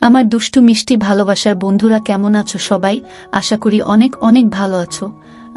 আমার দুষ্টু মিষ্টি ভালোবাসার বন্ধুরা কেমন আছো সবাই? আশা করি অনেক অনেক ভালো আছো।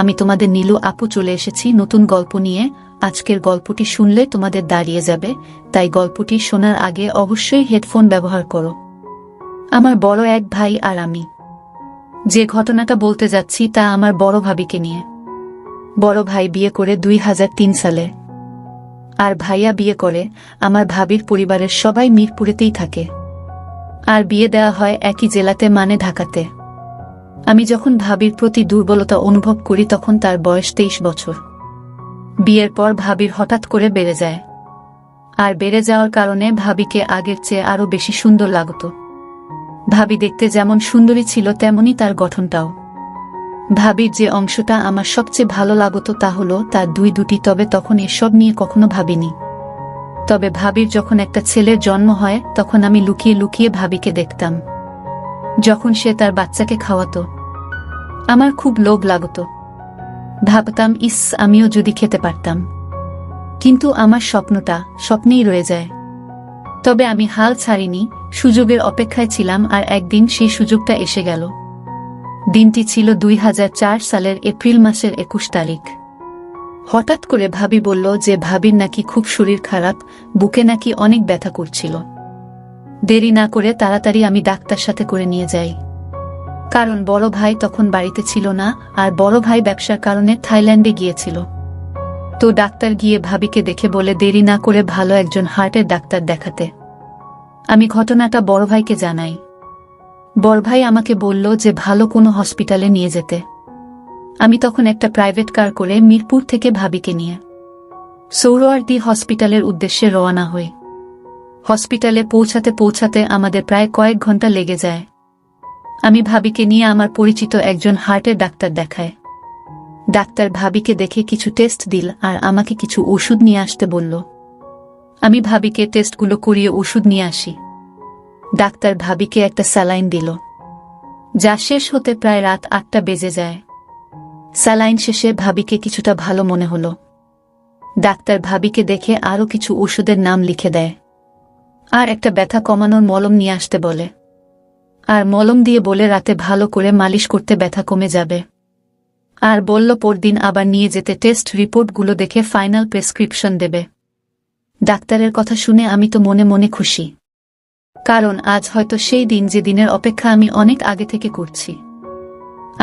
আমি তোমাদের নীলু আপু চলে এসেছি নতুন গল্প নিয়ে। আজকের গল্পটি শুনলে তোমাদের দাঁড়িয়ে যাবে, তাই গল্পটি শোনার আগে অবশ্যই হেডফোন ব্যবহার করো। আমার বড় এক ভাই আর আমি। যে ঘটনাটা বলতে যাচ্ছি তা আমার বড় ভাবিকে নিয়ে। বড় ভাই বিয়ে করে 2003 সালে, আর ভাইয়া বিয়ে করে। আমার ভাবির পরিবারের সবাই মিরপুরেতেই থাকে, আর বিয়ে দেওয়া হয় একই জেলাতে, মানে ঢাকাতে। আমি যখন ভাবির প্রতি দুর্বলতা অনুভব করি তখন তার বয়স 23 বছর। বিয়ের পর ভাবির হঠাৎ করে বেড়ে যায়, আর বেড়ে যাওয়ার কারণে ভাবিকে আগের চেয়ে আরো বেশি সুন্দর লাগত। ভাবি দেখতে যেমন সুন্দরী ছিল তেমনি তার গঠনটাও। ভাবির যে অংশটা আমার সবচেয়ে ভালো লাগত তা হলো তার দুটি, তবে তখন এসব নিয়ে কখনো ভাবিনি। তবে ভাবির যখন একটা ছেলের জন্ম হয় তখন আমি লুকিয়ে লুকিয়ে ভাবিকে দেখতাম যখন সে তার বাচ্চাকে খাওয়াতো। আমার খুব লোভ লাগত। ভাবতাম, ইস, আমিও যদি খেতে পারতাম। কিন্তু আমার স্বপ্নটা স্বপ্নেই রয়ে যায়। তবে আমি হাল ছাড়িনি, সুযোগের অপেক্ষায় ছিলাম, আর একদিন সেই সুযোগটা এসে গেল। দিনটি ছিল 2004 সালের এপ্রিল মাসের 21 তারিখ। হঠাৎ করে ভাবি বলল যে ভাবির নাকি খুব শরীর খারাপ, বুকে নাকি অনেক ব্যথা করছিল। দেরি না করে তাড়াতাড়ি আমি ডাক্তার সাথে করে নিয়ে যাই, কারণ বড় ভাই তখন বাড়িতে ছিল না, আর বড় ভাই ব্যবসার কারণে থাইল্যান্ডে গিয়েছিল। তো ডাক্তার গিয়ে ভাবিকে দেখে বলে দেরি না করে ভালো একজন হার্টের ডাক্তার দেখাতে। আমি ঘটনাটা বড় ভাইকে জানাই। বড় ভাই আমাকে বলল যে ভালো কোনো হসপিটালে নিয়ে যেতে। আমি তখন একটা প্রাইভেট কার করে মিরপুর থেকে ভাবিকে নিয়ে সোহরাওয়ার্দী হসপিটালের উদ্দেশ্যে রওনা হই। হসপিটালে পৌঁছাতে পৌঁছাতে আমাদের প্রায় কয়েক ঘন্টা লেগে যায়। আমি ভাবিকে নিয়ে আমার পরিচিত একজন হার্টের ডাক্তার দেখায়। ডাক্তার ভাবিকে দেখে কিছু টেস্ট দিল আর আমাকে কিছু ওষুধ নিয়ে আসতে বলল। আমি ভাবিকে টেস্টগুলো করিয়ে ওষুধ নিয়ে আসি। ডাক্তার ভাবিকে একটা স্যালাইন দিল, যা শেষ হতে প্রায় রাত 8টা বেজে যায়। স্যালাইন শেষে ভাবিকে কিছুটা ভালো মনে হলো। ডাক্তার ভাবিকে দেখে আরও কিছু ওষুধের নাম লিখে দেয়, আর একটা ব্যথা কমানোর মলম নিয়ে আসতে বলে, আর মলম দিয়ে বলে রাতে ভালো করে মালিশ করতে ব্যথা কমে যাবে। আর বলল পরদিন আবার নিয়ে যেতে টেস্ট রিপোর্টগুলো দেখে ফাইনাল প্রেসক্রিপশন দেবে। ডাক্তারের কথা শুনে আমি তো মনে মনে খুশি, কারণ আজ হয়তো সেই দিন যে দিনের অপেক্ষা আমি অনেক আগে থেকে করছি।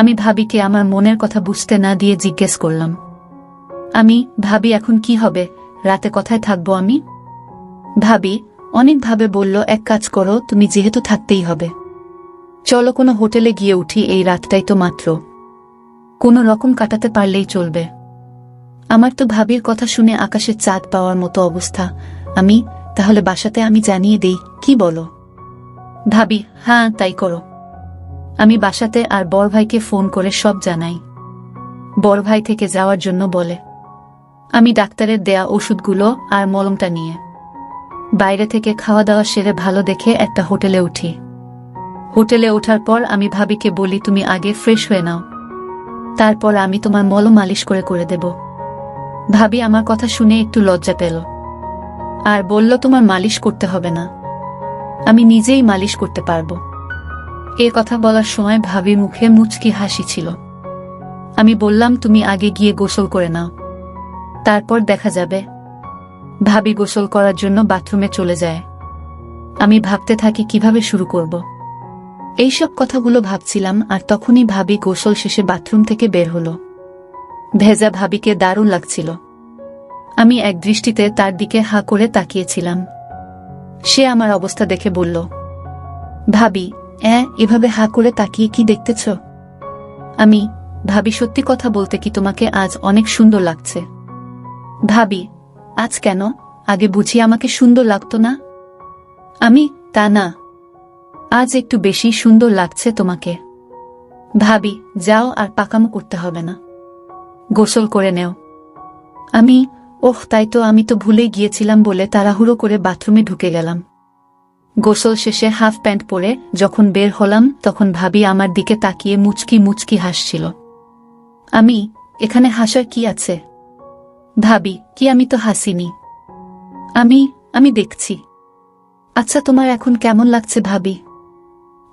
আমি ভাবিকে আমার মনের কথা বুঝতে না দিয়ে জিজ্ঞেস করলাম, ভাবি এখন কি হবে, রাতে কোথায় থাকবো আমি? ভাবি অনেকভাবে বলল, এক কাজ করো, তুমি যেহেতু থাকতেই হবে, চলো কোনো হোটেলে গিয়ে উঠি, এই রাতটাই তো মাত্র, কোনো রকম কাটাতে পারলেই চলবে। আমার তো ভাবির কথা শুনে আকাশে চাঁদ পাওয়ার মতো অবস্থা। তাহলে বাসাতে আমি জানিয়ে দেই, কি বলো? ভাবি, হ্যাঁ তাই করো। আমি বাসাতে আর বড় ভাইকে ফোন করে সব জানাই। বড় ভাই থেকে যাওয়ার জন্য বলে। আমি ডাক্তারের দেয়া ওষুধগুলো আর মলমটা নিয়ে বাইরে থেকে খাওয়া দাওয়া সেরে ভালো দেখে একটা হোটেলে উঠি। হোটেলে ওঠার পর আমি ভাবিকে বলি, তুমি আগে ফ্রেশ হয়ে নাও, তারপর আমি তোমার মলম মালিশ করে দেব। ভাবি আমার কথা শুনে একটু লজ্জা পেল, আর বলল, তোমার মালিশ করতে হবে না, আমি নিজেই মালিশ করতে পারবো। এ কথা বলার সময় ভাবির মুখে মুচকি হাসি ছিল। আমি বললাম, তুমি আগে গিয়ে গোসল করে নাও, তারপর দেখা যাবে। ভাবি গোসল করার জন্য বাথরুমে চলে যায়। আমি ভাবতে থাকি কিভাবে শুরু করব। এইসব কথাগুলো ভাবছিলাম, আর তখনই ভাবি গোসল শেষে বাথরুম থেকে বের হলো। ভেজা ভাবিকে দারুণ লাগছিল। আমি এক দৃষ্টিতে তার দিকে হা করে তাকিয়েছিলাম। সে আমার অবস্থা দেখে বলল, ভাবি, এভাবে হা করে তাকিয়ে কি দেখতেছ? ভাবি, সত্যি কথা বলতে কি তোমাকে আজ অনেক সুন্দর লাগছে। ভাবি, আজ কেন? আগে বুঝি আমাকে সুন্দর লাগতো না? তা না, আজ একটু বেশি সুন্দর লাগছে তোমাকে। ভাবি, যাও, আর পাকামো করতে হবে না, গোসল করে নেও। ওহ তাই তো, আমি তো ভুলেই গিয়েছিলাম বলে তাড়াহুড়ো করে বাথরুমে ঢুকে গেলাম। গোসল শেষে হাফ প্যান্ট পরে যখন বের হলাম তখন ভাবি আমার দিকে তাকিয়ে মুচকি মুচকি হাসছিল। এখানে হাসার কি আছে? ভাবি, কি আমি তো হাসিনি। আমি দেখছি। আচ্ছা, তোমার এখন কেমন লাগছে ভাবি?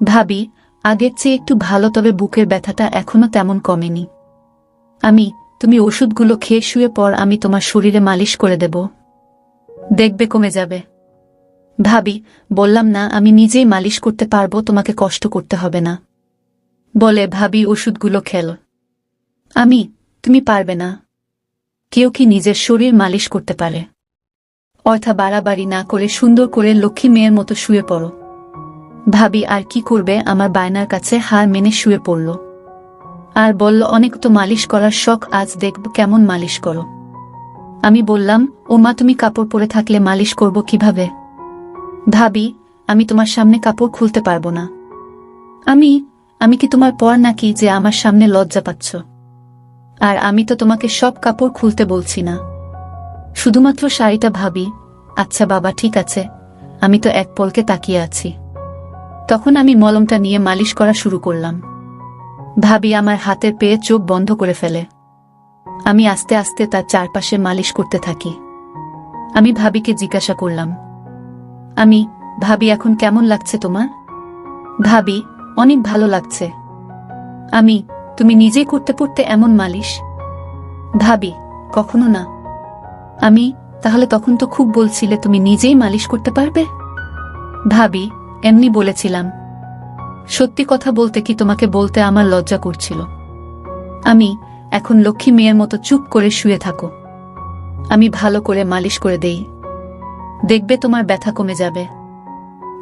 ভাবি, আগের চেয়ে একটু ভালো, তবে বুকের ব্যথাটা এখনো তেমন কমেনি। তুমি ওষুধগুলো খেয়ে শুয়ে পর, আমি তোমার শরীরে মালিশ করে দেব, দেখবে কমে যাবে। ভাবি, বললাম না আমি নিজেই মালিশ করতে পারবো, তোমাকে কষ্ট করতে হবে না, বলে ভাবি ওষুধগুলো খেল। তুমি পারবে না? কেউ কি নিজের শরীর মালিশ করতে পারে? অর্থা বাড়াবাড়ি না করে সুন্দর করে লক্ষ্মী মেয়ের মতো শুয়ে পড়ো। ভাবি আর কি করবে, আমার বায়নার কাছে হার মেনে শুয়ে পড়ল আর বলল, অনেক তো মালিশ করার শখ, আজ দেখব কেমন মালিশ করো। আমি বললাম, ও মা, তুমি কাপড় পরে থাকলে মালিশ করব কিভাবে? ভাবি, আমি তোমার সামনে কাপড় খুলতে পারবো না। আমি কি তোমার পর নাকি যে আমার সামনে লজ্জা পাচ্ছ? আর আমি তো তোমাকে সব কাপড় খুলতে বলছি না, শুধুমাত্র শাড়িটা। ভাবি, আচ্ছা বাবা, ঠিক আছে, আমি তো এক পলকে তাকিয়ে আছি। তখন আমি মলমটা নিয়ে মালিশ করা শুরু করলাম। ভাবি আমার হাতের পেয়ে চোখ বন্ধ করে ফেলে। আমি আস্তে আস্তে তার চারপাশে মালিশ করতে থাকি। আমি ভাবিকে জিজ্ঞাসা করলাম, ভাবি, এখন কেমন লাগছে তোমার? ভাবি, অনেক ভালো লাগছে। তুমি নিজেই করতে পড়তে এমন মালিশ? ভাবি, কখনো না। তাহলে তখন তো খুব বলছিলে তুমি নিজেই মালিশ করতে পারবে। ভাবি, এমনি বলেছিলাম। সত্যি কথা বলতে কি, তোমাকে বলতে আমার লজ্জা করছিল। এখন লক্ষ্মী মেয়ের মতো চুপ করে শুয়ে থাকো, আমি ভালো করে মালিশ করে দেই, দেখবে তোমার ব্যথা কমে যাবে।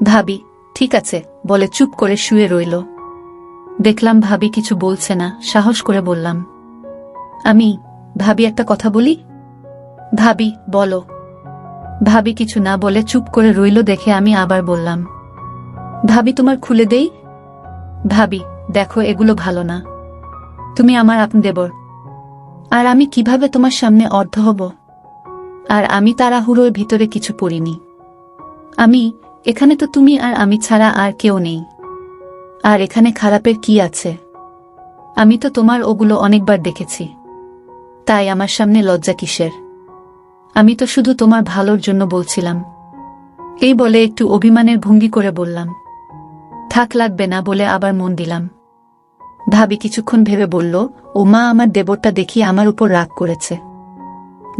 ভাবি, ঠিক আছে, বলে চুপ করে শুয়ে রইল। দেখলাম ভাবি কিছু বলছে না, সাহস করে বললাম, ভাবি, একটা কথা বলি। ভাবি, বলো। ভাবি কিছু না বলে চুপ করে রইল দেখে আমি আবার বললাম, ভাবি, তোমার খুলে দেই? ভাবি, দেখো, এগুলো ভালো না, তুমি আমার আপন দেবর, আর আমি কিভাবে তোমার সামনে অর্ধ হব? আর আমি তাড়াহুড়োর ভিতরে কিছু পড়িনি। এখানে তো তুমি আর আমি ছাড়া আর কেউ নেই। আর এখানে খারাপের কি আছে? আমি তো তোমার ওগুলো অনেকবার দেখেছি, তাই আমার সামনে লজ্জা কিসের? আমি তো শুধু তোমার ভালোর জন্য বলছিলাম। এই বলে একটু অভিমানের ভঙ্গি করে বললাম, থাক, লাগবে না, বলে আবার মন দিলাম। ভাবি কিছুক্ষণ ভেবে বলল, ও মা, আমার দেবরটা দেখি আমার উপর রাগ করেছে,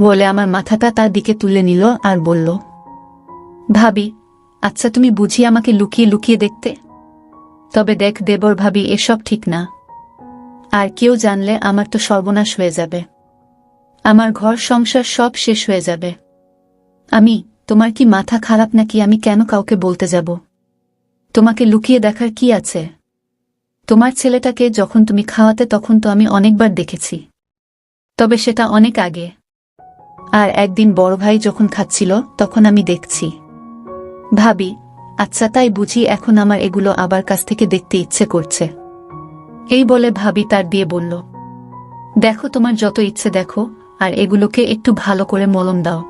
বলে আমার মাথাটা তার দিকে তুলে নিল আর বলল, ভাবি, আচ্ছা, তুমি বুঝি আমাকে লুকিয়ে লুকিয়ে দেখতে? তবে দেখ দেবর ভাবি, এসব ঠিক না। আর কেউ জানলে আমার তো সর্বনাশ হয়ে যাবে, আমার ঘর সংসার সব শেষ হয়ে যাবে। তোমার কি মাথা খারাপ নাকি? আমি কেন কাউকে বলতে যাব? তোমাকে লুকিয়ে দেখার কি আছে? তোমার ছেলেটাকে যখন তুমি খাওয়াতে তখন তো আমি অনেকবার দেখেছি, তবে সেটা অনেক আগে। আর একদিন বড় ভাই যখন খাচ্ছিল তখন আমি দেখছি। ভাবি, আচ্ছা, তাই বুঝি এখন আমার এগুলো আবার কাছ থেকে দেখতে ইচ্ছে করছে? এই বলে ভাবি তার দিয়ে বলল, দেখো, তোমার যত ইচ্ছে দেখো, আর এগুলোকে একটু ভালো করে মলম দাও।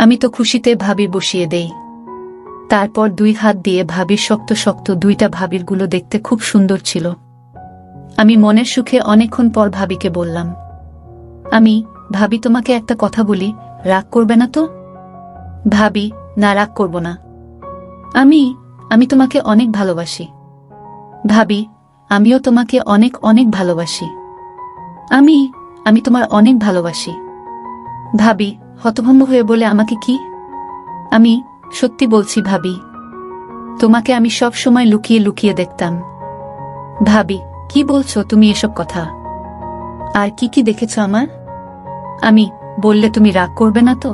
আমি তো খুশিতে ভাবি বসিয়ে দেই। তারপর দুই হাত দিয়ে ভাবির শক্ত শক্ত দুইটা ভাবিরগুলো দেখতে খুব সুন্দর ছিল। আমি মনের সুখে অনেকক্ষণ পর ভাবিকে বললাম, ভাবি, তোমাকে একটা কথা বলি, রাগ করবে না তো? ভাবি, না, রাগ করব না। আমি তোমাকে অনেক ভালোবাসি। ভাবি, আমিও তোমাকে অনেক অনেক ভালোবাসি। আমি তোমার অনেক ভালোবাসি। ভাবি হতভম্ব হয়ে বলে, আমাকে কি? আমি সত্যি বলছি ভাবি, তোমাকে আমি সব সময় লুকিয়ে লুকিয়ে দেখতাম। ভাবি, কি বলছো তুমি এসব কথা? আর কি কি দেখেছ আমার? আমি বললে তুমি রাগ করবে না তো?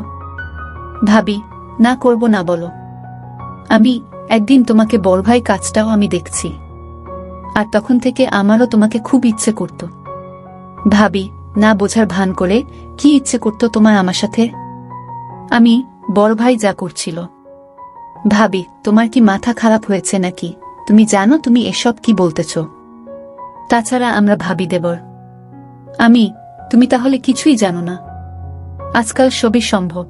ভাবি, না, করব না, বলো। একদিন তোমাকে বড় ভাই কাজটাও আমি দেখছি, আর তখন থেকে আমারও তোমাকে খুব ইচ্ছে করত। ভাবি, না বোঝার ভান করে, কি ইচ্ছে করত তোমার আমার সাথে? বড় ভাই যা করছিল। ভাবি, তোমার কি মাথা খারাপ হয়েছে নাকি? তুমি জানো তুমি এসব কি বলতেছ? তাছাড়া আমরা ভাবি দেবর। তুমি তাহলে কিছুই জানো না? আজকাল সবই সম্ভব।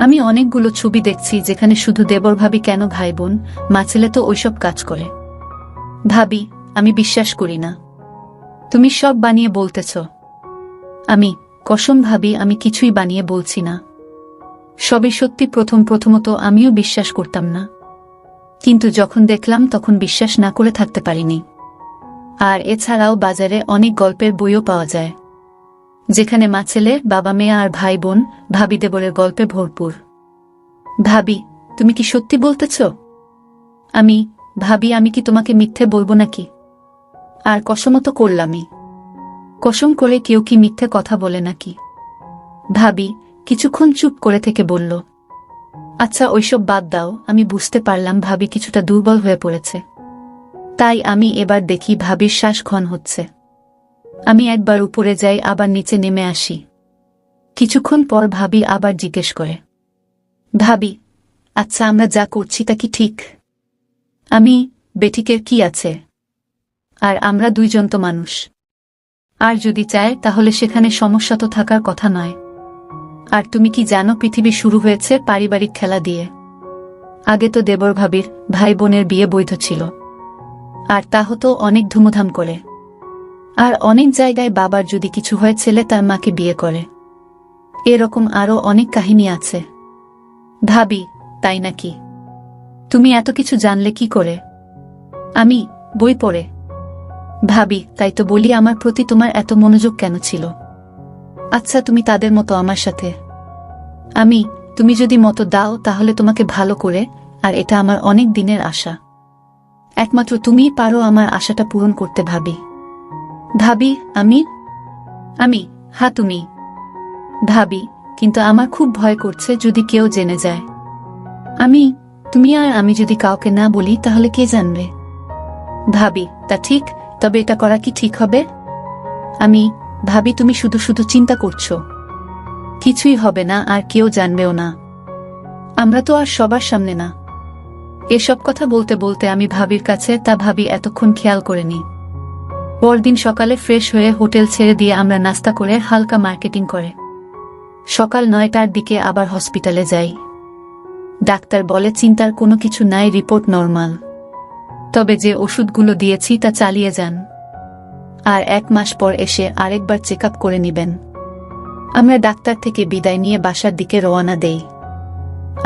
আমি অনেকগুলো ছবি দেখছি যেখানে শুধু দেবর ভাবি কেন, ভাই বোন মা ছেলে তো ওইসব কাজ করে। ভাবি, আমি বিশ্বাস করি না, তুমি সব বানিয়ে বলতেছ। কসম ভাবি, আমি কিছুই বানিয়ে বলছি না, সবই সত্যি। প্রথমত আমিও বিশ্বাস করতাম না, কিন্তু যখন দেখলাম তখন বিশ্বাস না করে থাকতে পারিনি। আর এছাড়াও বাজারে অনেক গল্পের বইও পাওয়া যায়, যেখানে মা ছেলে, বাবা মেয়ে আর ভাই বোন, ভাবি দেবরের গল্পে ভরপুর। ভাবি, তুমি কি সত্যি বলতেছ? ভাবি, আমি কি তোমাকে মিথ্যে বলবো নাকি? আর কসমও তো করলামই। কসম করে কেউ কি মিথ্যে কথা বলে নাকি? ভাবি কিছুক্ষণ চুপ করে থেকে বলল, আচ্ছা ওইসব বাদ দাও। আমি বুঝতে পারলাম ভাবি কিছুটা দুর্বল হয়ে পড়েছে। তাই আমি এবার দেখি ভাবির শ্বাস ঘন হচ্ছে। আমি একবার উপরে যাই, আবার নিচে নেমে আসি। কিছুক্ষণ পর ভাবি আবার জিজ্ঞেস করে, ভাবি আচ্ছা আমরা যা করছি তা কি ঠিক? বেঠিকের কি আছে? আর আমরা দুইজন তো মানুষ। আর যদি চায় তাহলে সেখানে সমস্যা তো থাকার কথা নয়। আর তুমি কি জানো পৃথিবী শুরু হয়েছে পারিবারিক খেলা দিয়ে। আগে তো দেবর ভাবির ভাই বোনের বিয়ে বৈধ ছিল, আর তা হতো অনেক ধুমধাম করে। আর অনেক জায়গায় বাবার যদি কিছু হয় ছেলে তার মাকে বিয়ে করে। এরকম আরও অনেক কাহিনী আছে। ভাবি তাই নাকি? তুমি এত কিছু জানলে কি করে? বই পড়ে। ভাবি তাই তো বলি, আমার প্রতি তোমার এত মনোযোগ কেন ছিল? আচ্ছা তুমি তাদের মতো আমার সাথে। তুমি যদি মতো দাও তাহলে তোমাকে ভালো করে, আর এটা আমার অনেক দিনের আশা। একমাত্র তুমিই পারো আমার আশাটা পূরণ করতে। ভাবি হ্যাঁ তুমি। ভাবি কিন্তু আমার খুব ভয় করছে যদি কেউ জেনে যায়। তুমি আর আমি যদি কাউকে না বলি তাহলে কে জানবে? ভাবি তা ঠিক, তবে এটা করা কি ঠিক হবে? ভাবি তুমি শুধু শুধু চিন্তা করছো। কিছুই হবে না, আর কেউ জানবেও না। আমরা তো আর সবার সামনে না। এসব কথা বলতে বলতে আমি ভাবির কাছে, তা ভাবি এতক্ষণ খেয়াল করেনি। পরদিন সকালে ফ্রেশ হয়ে হোটেল ছেড়ে দিয়ে আমরা নাস্তা করে হালকা মার্কেটিং করে সকাল 9টার দিকে আবার হসপিটালে যাই। ডাক্তার বলে চিন্তার কোনো কিছু নাই, রিপোর্ট নরমাল। তবে যে ওষুধগুলো দিয়েছি তা চালিয়ে যান, আর 1 মাস পর এসে আরেকবার চেক আপ করে নিবেন। আমরা ডাক্তার থেকে বিদায় নিয়ে বাসার দিকে রওনা দেই।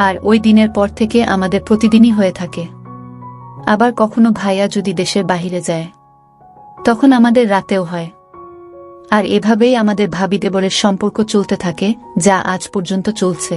আর ওই দিনের পর থেকে আমাদের প্রতিদিনই হয়ে থাকে। আবার কখনো ভাইয়া যদি দেশের বাহিরে যায় তখন আমাদের রাতেও হয়। আর এভাবেই আমাদের ভাবি দেবরের সম্পর্ক চলতে থাকে, যা আজ পর্যন্ত চলছে।